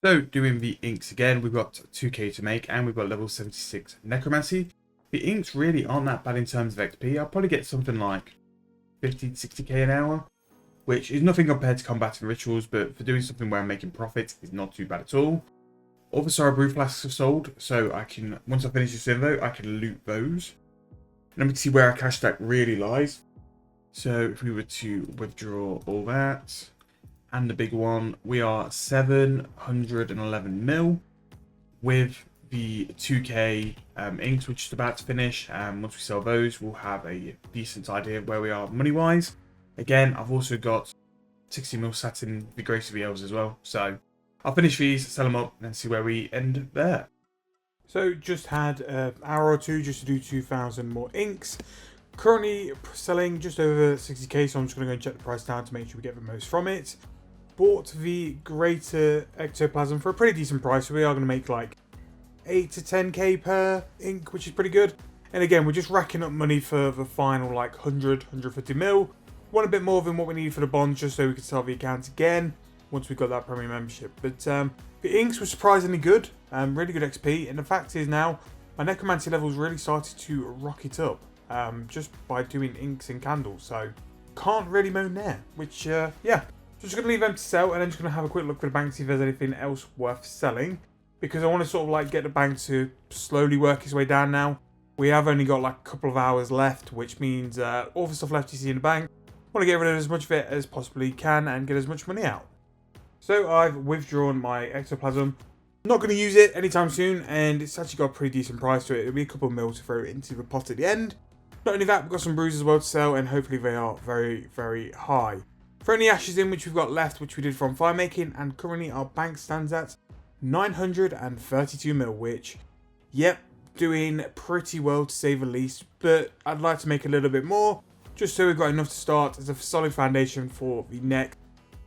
So doing the inks again, we've got 2k to make and we've got level 76 Necromancy. The inks really aren't that bad in terms of XP. I'll probably get something like 50 to 60k an hour, which is nothing compared to combating rituals, but for doing something where I'm making profit is not too bad at all. All the Sorrow Brew flasks are sold, so I can, once I finish this invo, I can loot those. And we can see where our cash stack really lies. So if we were to withdraw all that, and the big one, we are 711 mil with the 2k inks, which is about to finish. Once we sell those, we'll have a decent idea of where we are money wise. Again, I've also got 60 mil sat in the Grace of the Elves as well. So I'll finish these, sell them up, and see where we end there. So just had an hour or two just to do 2,000 more inks. Currently selling just over 60k, so I'm just going to go and check the price down to make sure we get the most from it. Bought the greater ectoplasm for a pretty decent price, so we are going to make like 8 to 10k per ink, which is pretty good. And again, we're just racking up money for the final like 100, 150 mil. Want a bit more than what we need for the bonds, just so we can sell the account again once we've got that premium membership. But the inks were surprisingly good, really good XP. And the fact is now, my necromancy levels really started to rocket up just by doing inks and candles. So can't really moan there, which yeah. Just going to leave them to sell, and then just going to have a quick look at the bank, see if there's anything else worth selling. Because I want to sort of like get the bank to slowly work its way down now. We have only got like a couple of hours left, which means all the stuff left you see in the bank, I want to get rid of as much of it as possibly can and get as much money out. So I've withdrawn my ectoplasm. Not going to use it anytime soon, and it's actually got a pretty decent price to it. It'll be a couple of mil to throw into the pot at the end. Not only that, we've got some bruises as well to sell, and hopefully they are very, very high. Throwing the ashes in, which we've got left, which we did from fire making, and currently our bank stands at 932 mil, which, yep, doing pretty well to say the least, but I'd like to make a little bit more, just so we've got enough to start as a solid foundation for the next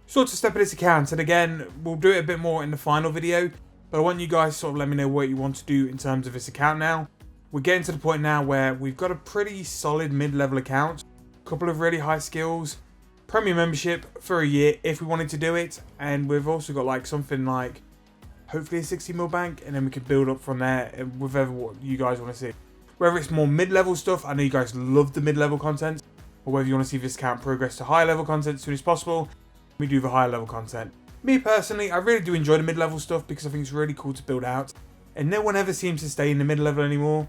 sort of step of this account. And again, we'll do it a bit more in the final video, but I want you guys to sort of let me know what you want to do in terms of this account now. We're getting to the point now where we've got a pretty solid mid-level account, a couple of really high skills, premium membership for a year if we wanted to do it, and we've also got like something like hopefully a 60 mil bank, and then we can build up from there with whatever what you guys want to see. Whether it's more mid-level stuff, I know you guys love the mid-level content, or whether you want to see this account progress to higher level content as soon as possible, we do the higher level content. Me personally, I really do enjoy the mid-level stuff because I think it's really cool to build out, and no one ever seems to stay in the mid-level anymore,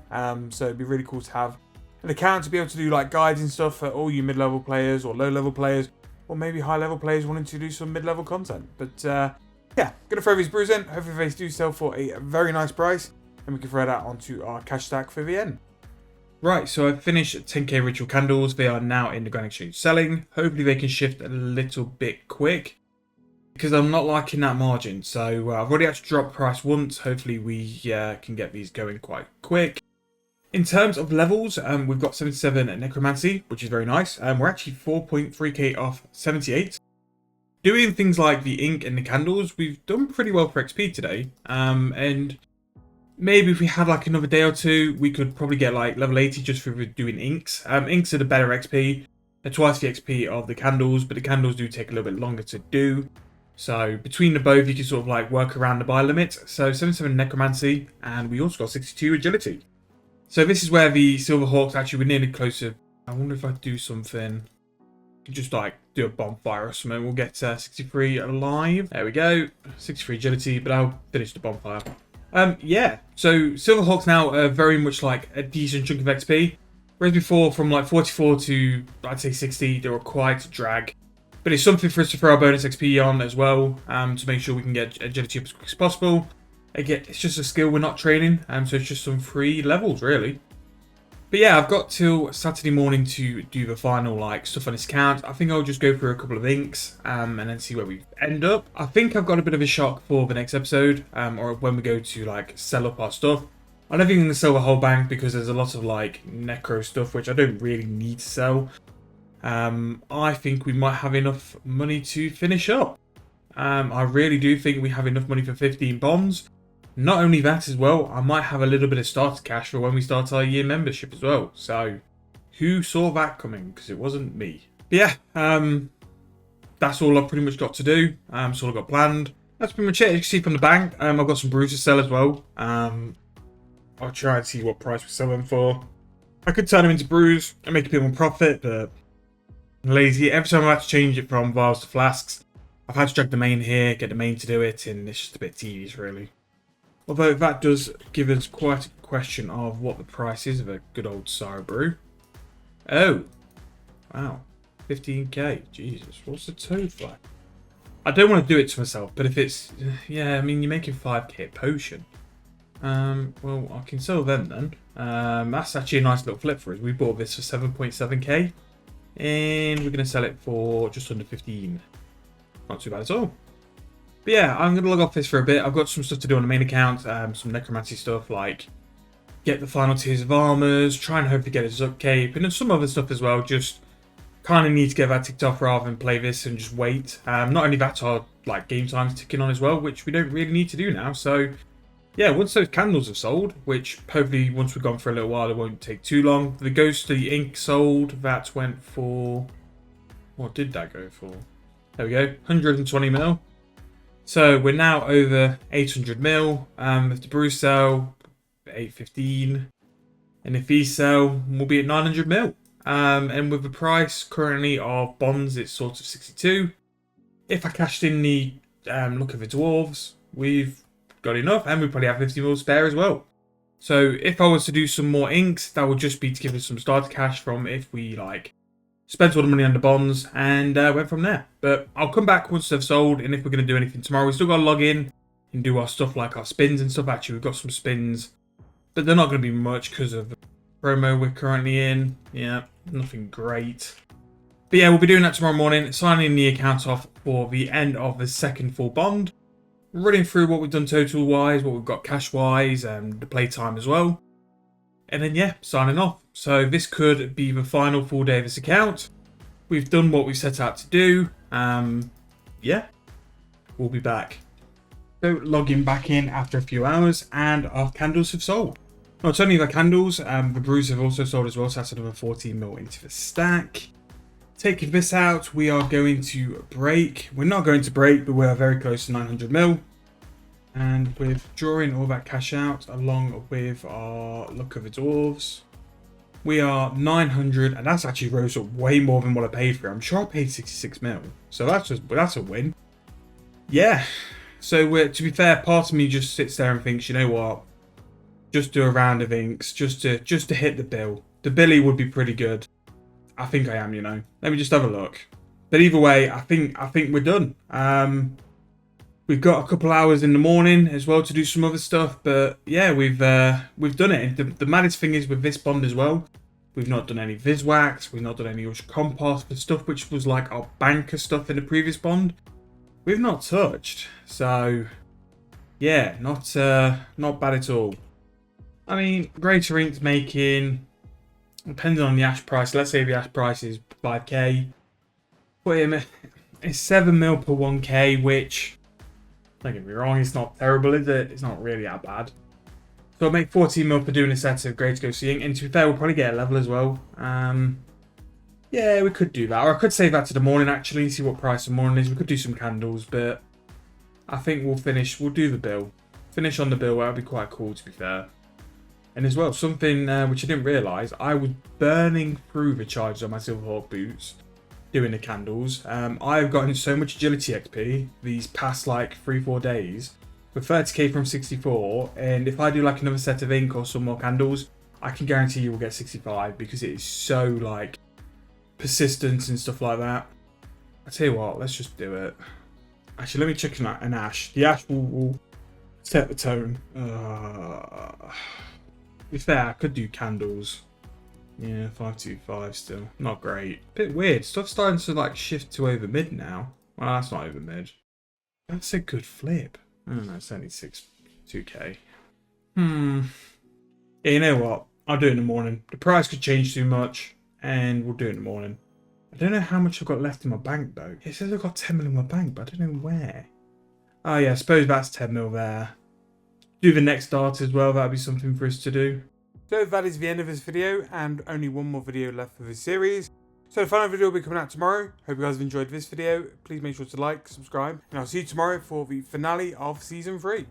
so it'd be really cool to have an account to be able to do like guides and stuff for all you mid-level players or low-level players, or maybe high-level players wanting to do some mid-level content. But yeah, gonna throw these brews in. Hopefully they do sell for a very nice price, and we can throw that onto our cash stack for the end. Right, so I've finished 10k ritual candles. They are now in the Grand Exchange selling. Hopefully they can shift a little bit quick, because I'm not liking that margin. So I've already had to drop price once. Hopefully we can get these going quite quick. In terms of levels, we've got 77 at Necromancy, which is very nice. We're actually 4.3k off 78. Doing things like the ink and the candles, we've done pretty well for XP today. And maybe if we had like another day or two, we could probably get like level 80 just for doing inks. Inks are the better XP. They're twice the XP of the candles, but the candles do take a little bit longer to do. So between the both, you can sort of like work around the buy limit. So 77 Necromancy, and we also got 62 Agility. So this is where the Silver Hawks actually were nearly closer. I wonder if I do something. Just like do a bonfire or something. We'll get 63 alive. There we go. 63 agility, but I'll finish the bonfire. Yeah. So Silver Hawks now are very much like a decent chunk of XP. Whereas before, from like 44 to I'd say 60, they were quite a drag. But it's something for us to throw our bonus XP on as well, to make sure we can get agility up as quick as possible. Again, it's just a skill we're not training, so it's just some free levels, really. But yeah, I've got till Saturday morning to do the final like stuff on this account. I think I'll just go through a couple of inks, and then see where we end up. I think I've got a bit of a shock for the next episode, or when we go to like sell up our stuff. I don't think I'm going to sell the whole bank because there's a lot of like necro stuff, which I don't really need to sell. I think we might have enough money to finish up. I really do think we have enough money for 15 bonds. Not only that as well, I might have a little bit of starter cash for when we start our year membership as well. So, who saw that coming? Because it wasn't me. But yeah, that's all I've pretty much got to do. That's all I've got planned. that's pretty much it. As you can see from the bank, I've got some brews to sell as well. I'll try and see what price we sell them for. I could turn them into brews and make a bit more profit, but I'm lazy. Every time I have to change it from vials to flasks, I've had to drag the main here, get the main to do it, and it's just a bit tedious, really. Although that does give us quite a question of what the price is of a good old sour brew. Oh, wow, 15k. Jesus, what's the toad flag? I don't want to do it to myself, but if it's, yeah, I mean, you're making 5k a potion. Well, I can sell them then. That's actually a nice little flip for us. We bought this for 7.7k, and we're going to sell it for just under 15. Not too bad at all. But yeah, I'm going to log off this for a bit. I've got some stuff to do on the main account, some necromancy stuff, like get the final tiers of armors, try and hopefully get a Zuck cape, and then some other stuff as well. Just kind of need to get that ticked off rather than play this and just wait. Not only that, our like game time's ticking on as well, which we don't really need to do now. So yeah, once those candles have sold, which hopefully once we've gone for a little while, it won't take too long. The Ghost of the Ink sold. That went for, what did that go for? There we go, 120 mil. So we're now over 800 mil. If the brews sell, 815, and if these sell, we'll be at 900 mil. And with the price currently of bonds, it's sort of 62. If I cashed in the look of the dwarves, we've got enough, and we probably have 50 mil spare as well. So if I was to do some more inks, that would just be to give us some starter cash from if we like spent all the money on the bonds and went from there. But I'll come back once they've sold, and if we're going to do anything tomorrow, we still got to log in and do our stuff like our spins and stuff. Actually, we've got some spins, but they're not going to be much because of the promo we're currently in. Yeah, nothing great. But yeah, we'll be doing that tomorrow morning, signing the account off for the end of the second full bond, running through what we've done total wise, what we've got cash wise, and the playtime as well. And then yeah, signing off. So this could be the final full day of this account. We've done what we set out to do. Yeah, we'll be back. So logging back in after a few hours, and our candles have sold. Not only the candles, the brews have also sold as well, so that's another 14 mil into the stack. Taking this out, we are going to break. We're not going to break, but we are very close to 900 mil. And with drawing all that cash out, along with our luck of the dwarves, we are 900, and that's actually rose up way more than what I paid for it. I'm sure I paid 66 mil, so that's a win. Yeah. So to be fair, part of me just sits there and thinks, you know what? Just do a round of inks, just to hit the bill. The billy would be pretty good. I think I am, you know. Let me just have a look. But either way, I think we're done. We've got a couple hours in the morning as well to do some other stuff, but yeah, we've done it. The maddest thing is with this bond as well, we've not done any Viswax, we've not done any Ush Compost, the stuff which was like our banker stuff in the previous bond, we've not touched. So yeah, not bad at all. I mean, Greater Ink's making, depending on the ash price, let's say the ash price is 5k, put him, it's 7 mil per 1k, which, don't get me wrong, it's not terrible, is it? It's not really that bad. So I'll make 14 mil for doing a set of Great Ghost Ink, and to be fair, we'll probably get a level as well. Yeah, we could do that, or I could save that to the morning actually, see what price the morning is. We could do some candles, but I think we'll do the bill. Finish on the bill, that would be quite cool to be fair. And as well, something which I didn't realise, I was burning through the charges on my Silverhawk boots doing the candles. I've gotten so much agility XP these past like 3-4 days with 30k from 64, and if I do like another set of ink or some more candles, I can guarantee you will get 65 because it is so like persistent and stuff like that. I tell you what, let's just do it. Actually, let me check an ash. The ash will set the tone. To be fair, I could do candles. Yeah, 525 still. Not great. Bit weird. Stuff's starting to like shift to over mid now. Well, that's not over mid. That's a good flip. I don't know, it's only 2k. Yeah, you know what? I'll do it in the morning. The price could change too much, and we'll do it in the morning. I don't know how much I've got left in my bank though. It says I've got 10 mil in my bank, but I don't know where. Oh yeah, I suppose that's 10 mil there. Do the next dart as well, that'd be something for us to do. So that is the end of this video, and only one more video left for this series. So the final video will be coming out tomorrow. Hope you guys have enjoyed this video. Please make sure to like, subscribe, and I'll see you tomorrow for the finale of Season 3.